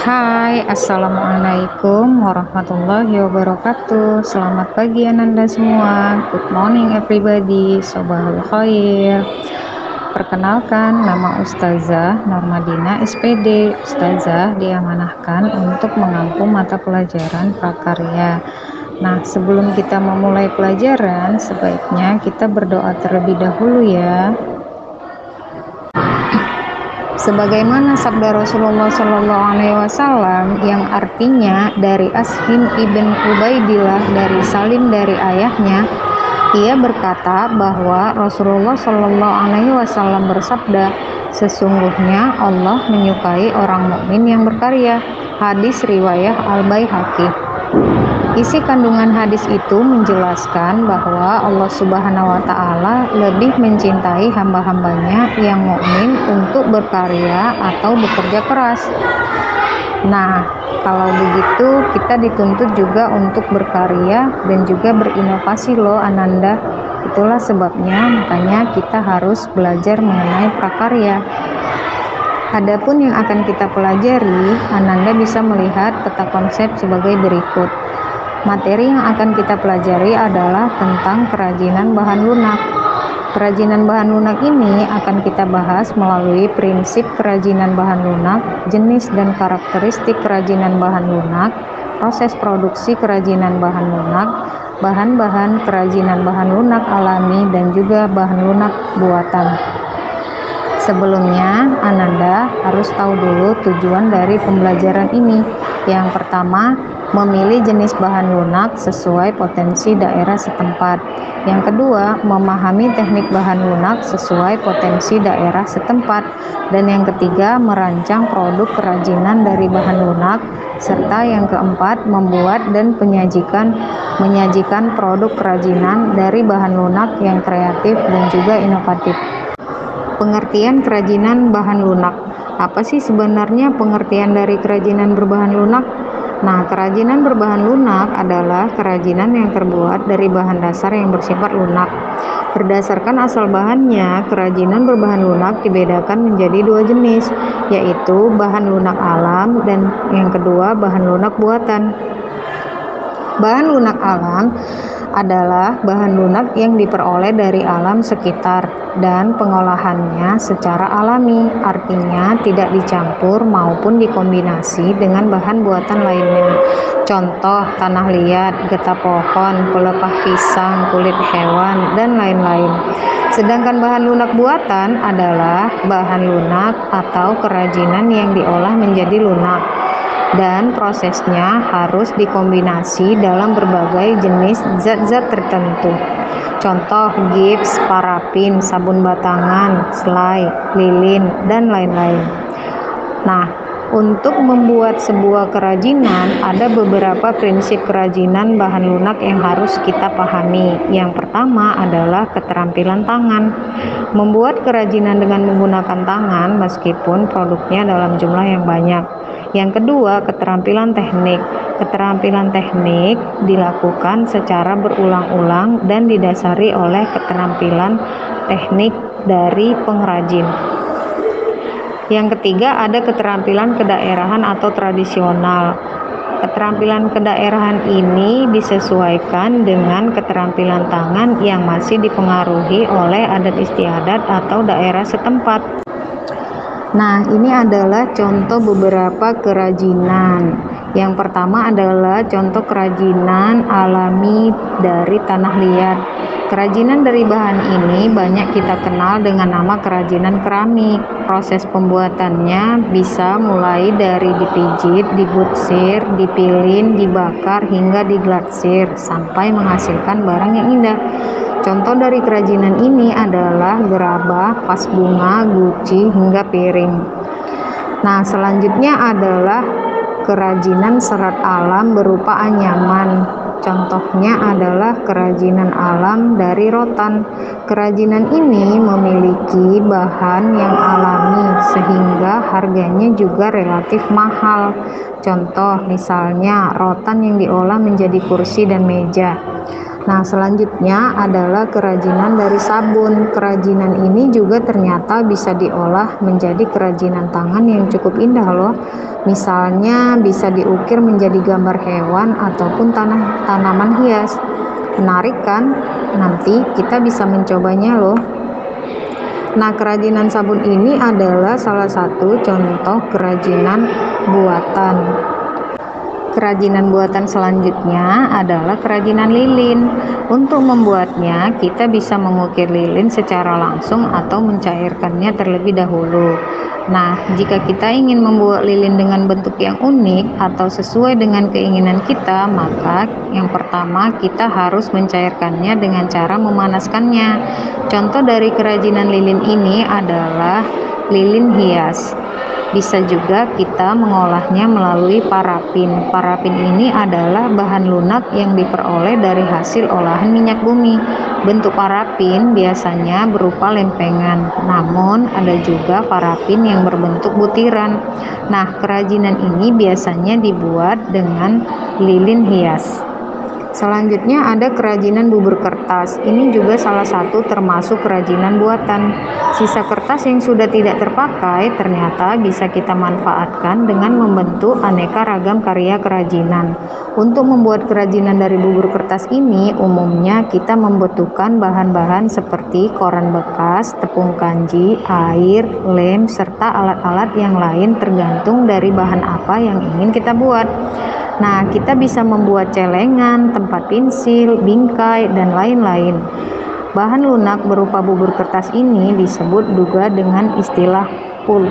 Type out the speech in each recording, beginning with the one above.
Hai, Assalamualaikum warahmatullahi wabarakatuh. Selamat pagi Ananda semua. Good morning everybody. Sobahul khair. Perkenalkan, nama Ustazah Normadina SPD. Ustazah diamanahkan untuk mengampu mata pelajaran prakarya. Nah, sebelum kita memulai pelajaran, sebaiknya kita berdoa terlebih dahulu ya. Sebagaimana sabda Rasulullah SAW yang artinya dari Ashim ibn Ubaidillah dari Salim dari ayahnya, ia berkata bahwa Rasulullah SAW bersabda, sesungguhnya Allah menyukai orang mukmin yang berkarya. Hadis riwayat Al-Baihaqi. Isi kandungan hadis itu menjelaskan bahwa Allah Subhanahu wa Ta'ala lebih mencintai hamba-hambanya yang mukmin untuk berkarya atau bekerja keras. Nah, kalau begitu kita dituntut juga untuk berkarya dan juga berinovasi loh Ananda. Itulah sebabnya makanya kita harus belajar mengenai prakarya. Adapun yang akan kita pelajari, Ananda bisa melihat peta konsep sebagai berikut. Materi yang akan kita pelajari adalah tentang kerajinan bahan lunak. Kerajinan bahan lunak ini akan kita bahas melalui prinsip kerajinan bahan lunak, jenis dan karakteristik kerajinan bahan lunak, proses produksi kerajinan bahan lunak, bahan-bahan kerajinan bahan lunak alami, dan juga bahan lunak buatan. Sebelumnya, Ananda harus tahu dulu tujuan dari pembelajaran ini. Yang pertama, memilih jenis bahan lunak sesuai potensi daerah setempat. Yang kedua, memahami teknik bahan lunak sesuai potensi daerah setempat. Dan yang ketiga, merancang produk kerajinan dari bahan lunak. Serta yang keempat, membuat dan menyajikan produk kerajinan dari bahan lunak yang kreatif dan juga inovatif. Pengertian kerajinan bahan lunak. Apa sih sebenarnya pengertian dari kerajinan berbahan lunak? Nah, kerajinan berbahan lunak adalah kerajinan yang terbuat dari bahan dasar yang bersifat lunak. Berdasarkan asal bahannya, kerajinan berbahan lunak dibedakan menjadi dua jenis, yaitu bahan lunak alam dan yang kedua bahan lunak buatan. Bahan lunak alam adalah bahan lunak yang diperoleh dari alam sekitar dan pengolahannya secara alami, artinya tidak dicampur maupun dikombinasi dengan bahan buatan lainnya. Contoh, tanah liat, getah pohon, pelepah pisang, kulit hewan, dan lain-lain. Sedangkan bahan lunak buatan adalah bahan lunak atau kerajinan yang diolah menjadi lunak, dan prosesnya harus dikombinasi dalam berbagai jenis zat-zat tertentu. Contoh, gips, parafin, sabun batangan, selai, lilin, dan lain-lain. Nah, untuk membuat sebuah kerajinan, ada beberapa prinsip kerajinan bahan lunak yang harus kita pahami. Yang pertama adalah keterampilan tangan. Membuat kerajinan dengan menggunakan tangan meskipun produknya dalam jumlah yang banyak. Yang kedua, keterampilan teknik. Keterampilan teknik dilakukan secara berulang-ulang dan didasari oleh keterampilan teknik dari pengrajin. Yang ketiga, ada keterampilan kedaerahan atau tradisional. Keterampilan kedaerahan ini disesuaikan dengan keterampilan tangan yang masih dipengaruhi oleh adat istiadat atau daerah setempat. Nah, ini adalah contoh beberapa kerajinan. Yang pertama adalah contoh kerajinan alami dari tanah liat. Kerajinan dari bahan ini banyak kita kenal dengan nama kerajinan keramik. Proses pembuatannya bisa mulai dari dipijit, dibutsir, dipilin, dibakar, hingga diglatsir sampai menghasilkan barang yang indah. Contoh dari kerajinan ini adalah gerabah, vas bunga, guci, hingga piring. Nah, selanjutnya adalah kerajinan serat alam berupa anyaman. Contohnya adalah kerajinan alam dari rotan. Kerajinan ini memiliki bahan yang alami sehingga harganya juga relatif mahal. Contoh misalnya rotan yang diolah menjadi kursi dan meja. Nah, selanjutnya adalah kerajinan dari sabun. Kerajinan ini juga ternyata bisa diolah menjadi kerajinan tangan yang cukup indah loh. Misalnya bisa diukir menjadi gambar hewan ataupun tanaman hias. Menarik kan? Nanti kita bisa mencobanya loh. Nah, kerajinan sabun ini adalah salah satu contoh kerajinan buatan. Kerajinan buatan selanjutnya adalah kerajinan lilin. Untuk membuatnya, kita bisa mengukir lilin secara langsung atau mencairkannya terlebih dahulu. Nah, jika kita ingin membuat lilin dengan bentuk yang unik atau sesuai dengan keinginan kita, maka yang pertama kita harus mencairkannya dengan cara memanaskannya. Contoh dari kerajinan lilin ini adalah lilin hias. Bisa juga kita mengolahnya melalui parafin. Parafin ini adalah bahan lunak yang diperoleh dari hasil olahan minyak bumi. Bentuk parafin biasanya berupa lempengan, namun ada juga parafin yang berbentuk butiran. Nah, kerajinan ini biasanya dibuat dengan lilin hias. Selanjutnya ada kerajinan bubur kertas. Ini juga salah satu termasuk kerajinan buatan. Sisa kertas yang sudah tidak terpakai ternyata bisa kita manfaatkan dengan membentuk aneka ragam karya kerajinan. Untuk membuat kerajinan dari bubur kertas ini, umumnya kita membutuhkan bahan-bahan seperti koran bekas, tepung kanji, air, lem, serta alat-alat yang lain tergantung dari bahan apa yang ingin kita buat. Nah, kita bisa membuat celengan, tempat pensil, bingkai, dan lain-lain. Bahan lunak berupa bubur kertas ini disebut juga dengan istilah pulp.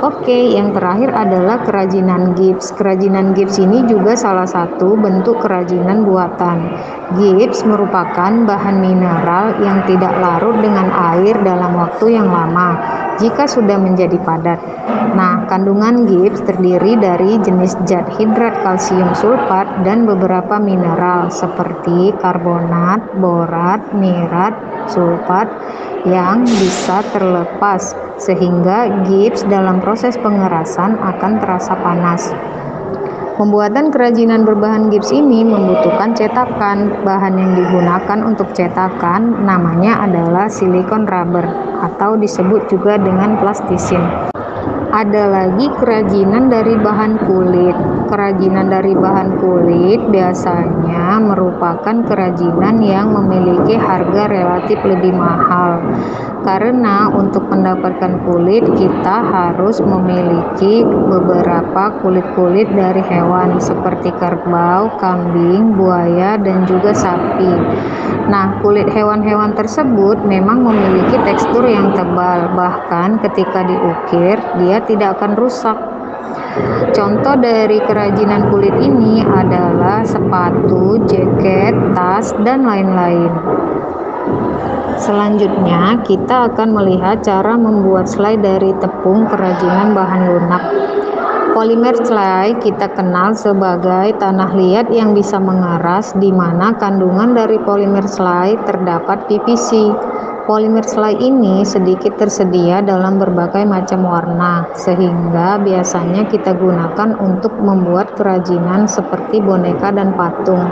Oke, yang terakhir adalah kerajinan gips. Kerajinan gips ini juga salah satu bentuk kerajinan buatan. Gips merupakan bahan mineral yang tidak larut dengan air dalam waktu yang lama jika sudah menjadi padat. Nah, kandungan gips terdiri dari jenis zat hidrat kalsium sulfat dan beberapa mineral seperti karbonat, borat, nirat, sulfat yang bisa terlepas sehingga gips dalam proses pengerasan akan terasa panas. Pembuatan kerajinan berbahan gips ini membutuhkan cetakan. Bahan yang digunakan untuk cetakan namanya adalah silikon rubber atau disebut juga dengan plastisin. Ada lagi kerajinan dari bahan kulit. Kerajinan dari bahan kulit biasanya merupakan kerajinan yang memiliki harga relatif lebih mahal. Karena untuk mendapatkan kulit kita harus memiliki beberapa kulit-kulit dari hewan seperti kerbau, kambing, buaya, dan juga sapi. Nah, kulit hewan-hewan tersebut memang memiliki tekstur yang tebal, bahkan ketika diukir dia tidak akan rusak. Contoh dari kerajinan kulit ini adalah sepatu, jaket, tas, dan lain-lain. Selanjutnya, kita akan melihat cara membuat selai dari tepung kerajinan bahan lunak. Polimer selai kita kenal sebagai tanah liat yang bisa mengeras, di mana kandungan dari polimer selai terdapat PVC. Polimer selai ini sedikit tersedia dalam berbagai macam warna, sehingga biasanya kita gunakan untuk membuat kerajinan seperti boneka dan patung.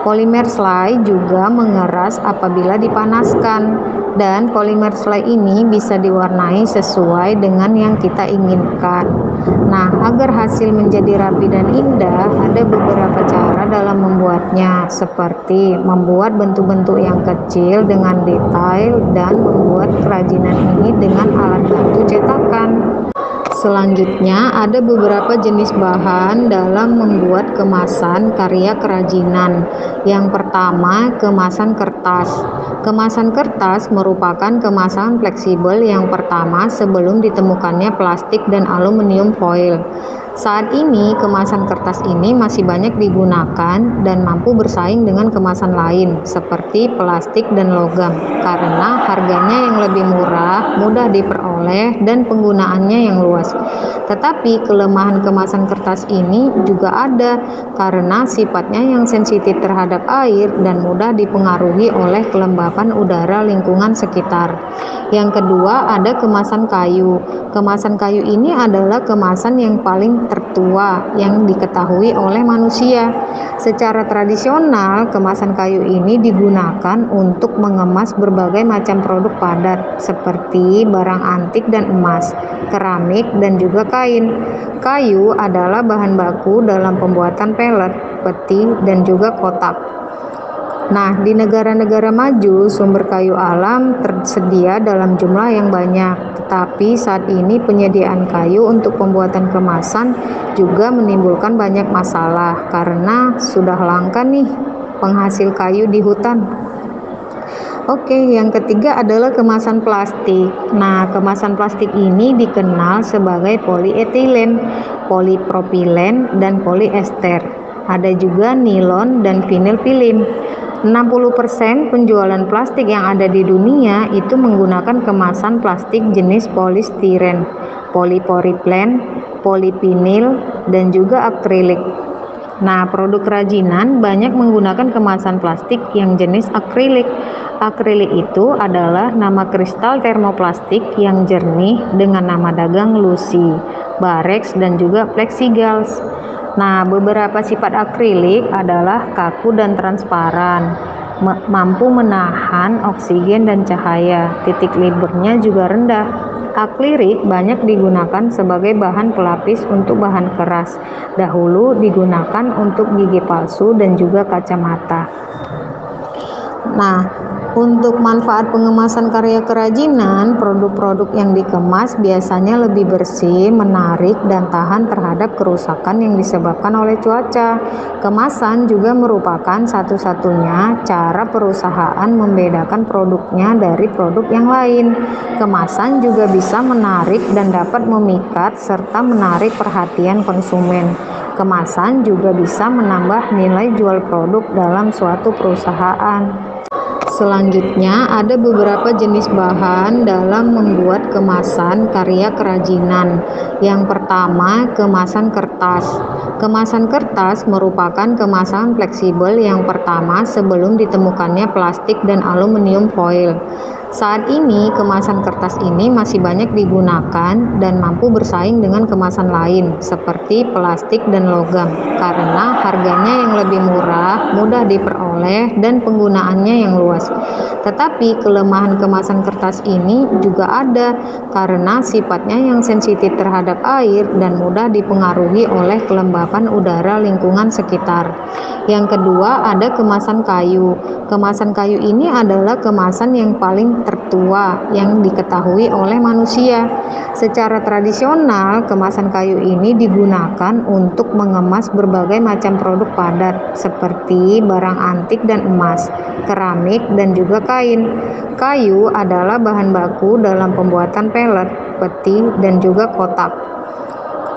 Polimer selai juga mengeras apabila dipanaskan, dan polimer selai ini bisa diwarnai sesuai dengan yang kita inginkan. Nah, agar hasil menjadi rapi dan indah, ada beberapa cara dalam membuatnya, seperti membuat bentuk-bentuk yang kecil dengan detail dan membuat kerajinan ini dengan alat bantu cetakan. Selanjutnya, ada beberapa jenis bahan dalam membuat kemasan karya kerajinan. Yang pertama, kemasan kertas. Kemasan kertas merupakan kemasan fleksibel yang pertama sebelum ditemukannya plastik dan aluminium foil. Saat ini, kemasan kertas ini masih banyak digunakan dan mampu bersaing dengan kemasan lain seperti plastik dan logam karena harganya yang lebih murah, mudah diperoleh, dan penggunaannya yang luas. Tetapi kelemahan kemasan kertas ini juga ada karena sifatnya yang sensitif terhadap air dan mudah dipengaruhi oleh kelembapan udara lingkungan sekitar. Yang kedua, ada kemasan kayu. Kemasan kayu ini adalah kemasan yang paling tertua yang diketahui oleh manusia. Secara tradisional, kemasan kayu ini digunakan untuk mengemas berbagai macam produk padat seperti barang antik plastik dan emas, keramik, dan juga kain. Kayu adalah bahan baku dalam pembuatan pelet, peti, dan juga kotak. Nah, di negara-negara maju, sumber kayu alam tersedia dalam jumlah yang banyak, tetapi saat ini penyediaan kayu untuk pembuatan kemasan juga menimbulkan banyak masalah karena sudah langka nih penghasil kayu di hutan. Oke, yang ketiga adalah kemasan plastik. Nah, kemasan plastik ini dikenal sebagai polietilen, polipropilen, dan poliester. Ada juga nilon dan vinil film. 60% penjualan plastik yang ada di dunia itu menggunakan kemasan plastik jenis polistiren, polipropylen, polipinil, dan juga akrilik. Nah, produk kerajinan banyak menggunakan kemasan plastik yang jenis akrilik. Akrilik itu adalah nama kristal termoplastik yang jernih dengan nama dagang Lucy, Barex, dan juga plexiglass. Nah, beberapa sifat akrilik adalah kaku dan transparan, mampu menahan oksigen dan cahaya, titik liburnya juga rendah. Akrilik banyak digunakan sebagai bahan pelapis untuk bahan keras. Dahulu digunakan untuk gigi palsu dan juga kacamata. Nah, untuk manfaat pengemasan karya kerajinan, produk-produk yang dikemas biasanya lebih bersih, menarik, dan tahan terhadap kerusakan yang disebabkan oleh cuaca. Kemasan juga merupakan satu-satunya cara perusahaan membedakan produknya dari produk yang lain. Kemasan juga bisa menarik dan dapat memikat serta menarik perhatian konsumen. Kemasan juga bisa menambah nilai jual produk dalam suatu perusahaan. Selanjutnya, ada beberapa jenis bahan dalam membuat kemasan karya kerajinan. Yang pertama, kemasan kertas. Kemasan kertas merupakan kemasan fleksibel yang pertama sebelum ditemukannya plastik dan aluminium foil. Saat ini, kemasan kertas ini masih banyak digunakan dan mampu bersaing dengan kemasan lain seperti plastik dan logam karena harganya yang lebih murah, mudah diperoleh, dan penggunaannya yang luas. Tetapi kelemahan kemasan kertas ini juga ada karena sifatnya yang sensitif terhadap air dan mudah dipengaruhi oleh kelembapan udara lingkungan sekitar. Yang kedua, ada kemasan kayu. Kemasan kayu ini adalah kemasan yang paling tertua yang diketahui oleh manusia. Secara tradisional, kemasan kayu ini digunakan untuk mengemas berbagai macam produk padat seperti barang antik dan emas, keramik, dan juga kain. Kayu adalah bahan baku dalam pembuatan pelet, peti, dan juga kotak.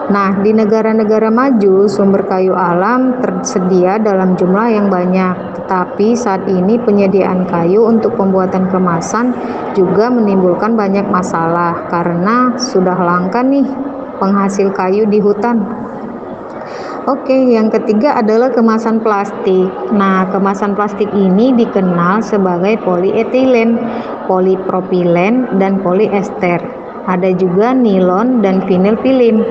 Nah, di negara-negara maju, sumber kayu alam tersedia dalam jumlah yang banyak, tetapi saat ini penyediaan kayu untuk pembuatan kemasan juga menimbulkan banyak masalah karena sudah langka nih penghasil kayu di hutan. Oke, yang ketiga adalah kemasan plastik. Nah, kemasan plastik ini dikenal sebagai polietilen, polipropilen, dan poliester. Ada juga nilon dan vinil film.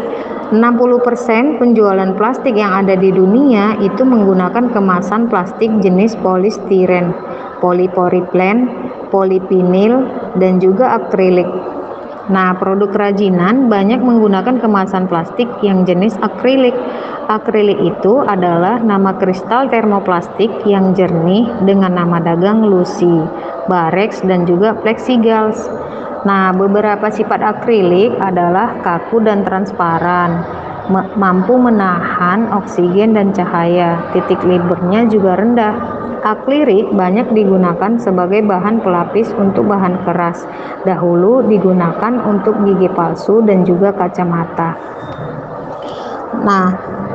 60% penjualan plastik yang ada di dunia itu menggunakan kemasan plastik jenis polistiren, polipropylen, polipinil, dan juga akrilik. Nah, produk kerajinan banyak menggunakan kemasan plastik yang jenis akrilik. Akrilik itu adalah nama kristal termoplastik yang jernih dengan nama dagang Lucy, Barex, dan juga plexiglass. Nah, beberapa sifat akrilik adalah kaku dan transparan, mampu menahan oksigen dan cahaya, titik liburnya juga rendah. Akrilik banyak digunakan sebagai bahan pelapis untuk bahan keras. Dahulu digunakan untuk gigi palsu dan juga kacamata. Nah,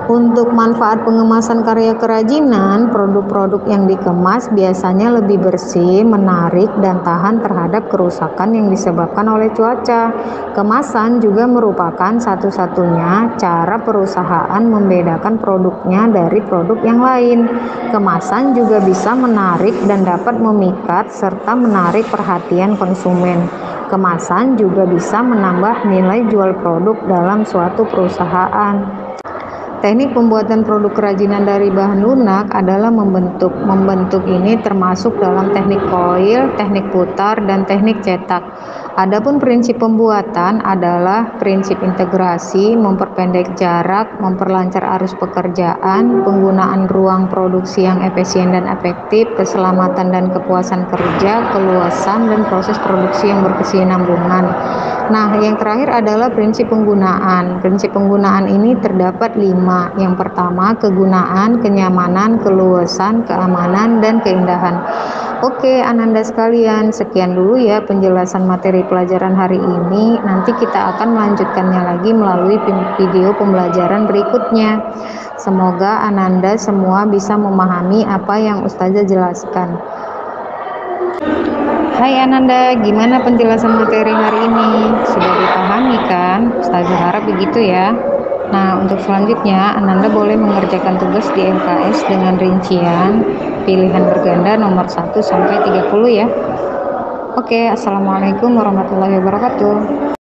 untuk manfaat pengemasan karya kerajinan, produk-produk yang dikemas biasanya lebih bersih, menarik, dan tahan terhadap kerusakan yang disebabkan oleh cuaca. Kemasan juga merupakan satu-satunya cara perusahaan membedakan produknya dari produk yang lain. Kemasan juga bisa menarik dan dapat memikat serta menarik perhatian konsumen. Kemasan juga bisa menambah nilai jual produk dalam suatu perusahaan. Teknik pembuatan produk kerajinan dari bahan lunak adalah membentuk. Membentuk ini termasuk dalam teknik koil, teknik putar, dan teknik cetak. Adapun prinsip pembuatan adalah prinsip integrasi, memperpendek jarak, memperlancar arus pekerjaan, penggunaan ruang produksi yang efisien dan efektif, keselamatan dan kepuasan kerja, keluasan dan proses produksi yang berkesinambungan. Nah, yang terakhir adalah prinsip penggunaan. Prinsip penggunaan ini terdapat 5. Yang pertama, kegunaan, kenyamanan, keluasan, keamanan, dan keindahan. Oke, Ananda sekalian, sekian dulu ya penjelasan materi pelajaran hari ini. Nanti kita akan melanjutkannya lagi melalui video pembelajaran berikutnya. Semoga Ananda semua bisa memahami apa yang Ustazah jelaskan. Hai Ananda, gimana penjelasan materi hari ini? Sudah dipahami kan? Ustazah harap begitu ya. Nah, untuk selanjutnya, Ananda boleh mengerjakan tugas di LKS dengan rincian pilihan berganda nomor 1 sampai 30 ya. Oke, Assalamualaikum warahmatullahi wabarakatuh.